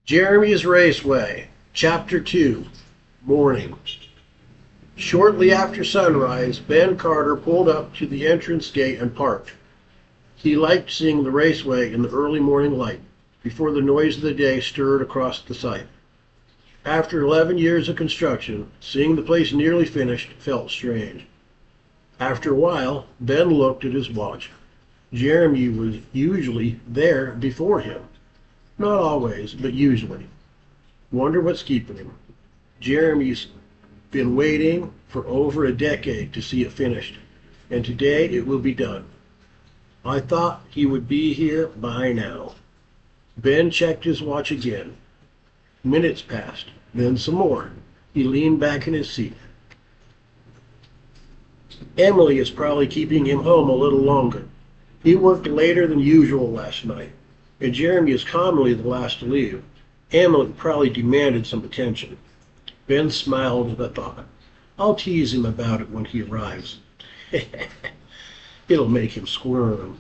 Jeremy's Raceway, Chapter 2, Morning. Shortly after sunrise, Ben Carter pulled up to the entrance gate and parked. He liked seeing the raceway in the early morning light, before the noise of the day stirred across the site. After 11 years of construction, seeing the place nearly finished felt strange. After a while, Ben looked at his watch. Jeremy was usually there before him. Not always, but usually. Wonder what's keeping him. Jeremy's been waiting for over a decade to see it finished, and today it will be done. I thought he would be here by now. Ben checked his watch again. Minutes passed, then some more. He leaned back in his seat. Emily is probably keeping him home a little longer. He worked later than usual last night, and Jeremy is commonly the last to leave. Emily probably demanded some attention. Ben smiled at the thought. I'll tease him about it when he arrives. It'll make him squirm.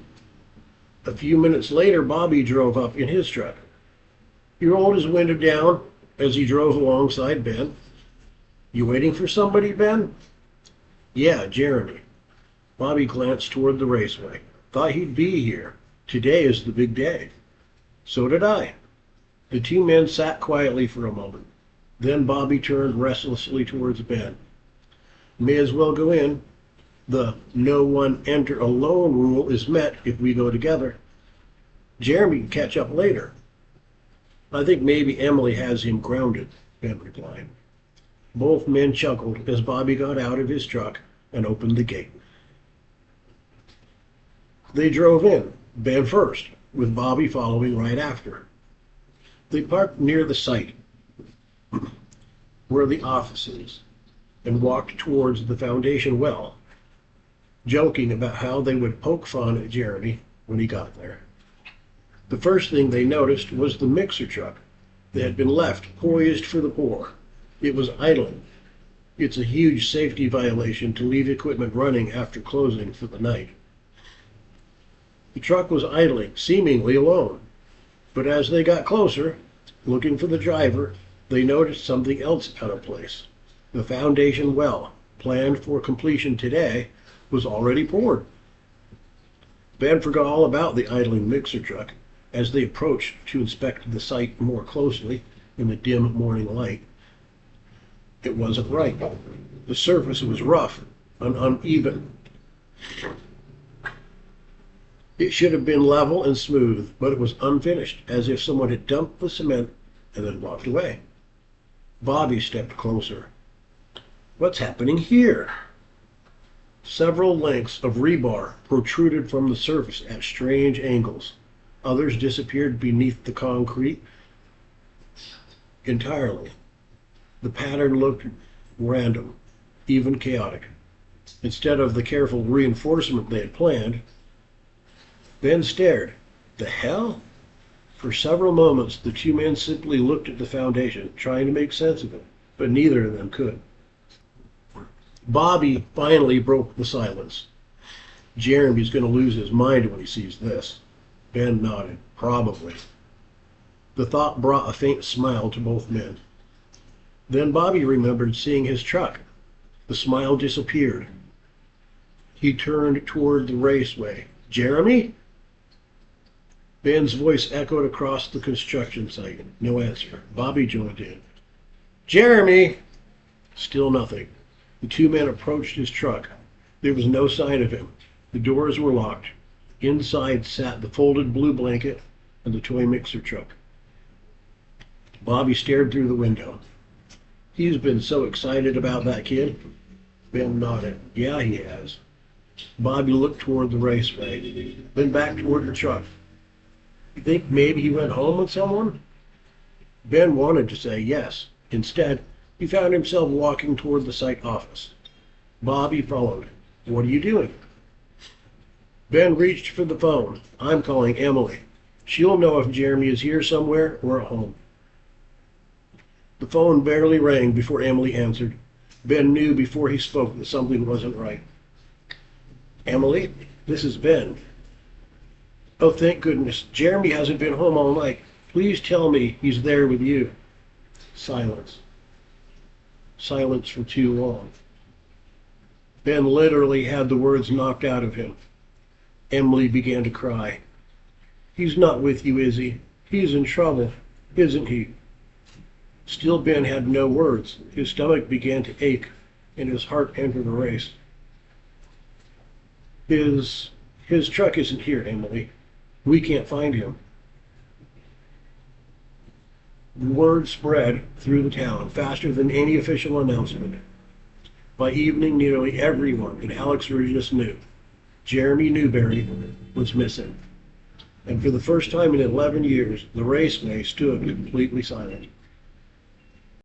A few minutes later, Bobby drove up in his truck. He rolled his window down as he drove alongside Ben. You waiting for somebody, Ben? Yeah, Jeremy. Bobby glanced toward the raceway. Thought he'd be here. Today is the big day. So did I. The two men sat quietly for a moment. Then Bobby turned restlessly towards Ben. May as well go in. The no one enter alone rule is met if we go together. Jeremy can catch up later. I think maybe Emily has him grounded, Ben replied. Both men chuckled as Bobby got out of his truck and opened the gate. They drove in, Ben first, with Bobby following right after. They parked near the site where the office is and walked towards the foundation well, joking about how they would poke fun at Jeremy when he got there. The first thing they noticed was the mixer truck that had been left poised for the pour. It was idling. It's a huge safety violation to leave equipment running after closing for the night. The truck was idling, seemingly alone. But as they got closer, looking for the driver, they noticed something else out of place. The foundation well, planned for completion today, was already poured. Ben forgot all about the idling mixer truck as they approached to inspect the site more closely in the dim morning light. It wasn't right. The surface was rough and uneven. It should have been level and smooth, but it was unfinished, as if someone had dumped the cement and then walked away. Bobby stepped closer. What's happening here? Several lengths of rebar protruded from the surface at strange angles. Others disappeared beneath the concrete entirely. The pattern looked random, even chaotic. Instead of the careful reinforcement they had planned, Ben stared. The hell? For several moments, the two men simply looked at the foundation, trying to make sense of it, but neither of them could. Bobby finally broke the silence. Jeremy's going to lose his mind when he sees this. Ben nodded. Probably. The thought brought a faint smile to both men. Then Bobby remembered seeing his truck. The smile disappeared. He turned toward the raceway. Jeremy? Ben's voice echoed across the construction site. No answer. Bobby joined in. Jeremy! Still nothing. The two men approached his truck. There was no sign of him. The doors were locked. Inside sat the folded blue blanket and the toy mixer truck. Bobby stared through the window. He's been so excited about that kid. Ben nodded. Yeah, he has. Bobby looked toward the raceway, then back toward the truck. You think maybe he went home with someone? Ben wanted to say yes. Instead, he found himself walking toward the site office. Bobby followed. What are you doing? Ben reached for the phone. I'm calling Emily. She'll know if Jeremy is here somewhere or at home. The phone barely rang before Emily answered. Ben knew before he spoke that something wasn't right. Emily, this is Ben. Oh, thank goodness. Jeremy hasn't been home all night. Please tell me he's there with you. Silence. Silence for too long. Ben literally had the words knocked out of him. Emily began to cry. He's not with you, is he? He's in trouble, isn't he? Still Ben had no words. His stomach began to ache, and his heart entered a race. His truck isn't here, Emily. We can't find him. Word spread through the town faster than any official announcement. By evening, nearly everyone in Hallux Rigidus knew Jeremy Newbury was missing. And for the first time in 11 years, the Raceway stood completely silent.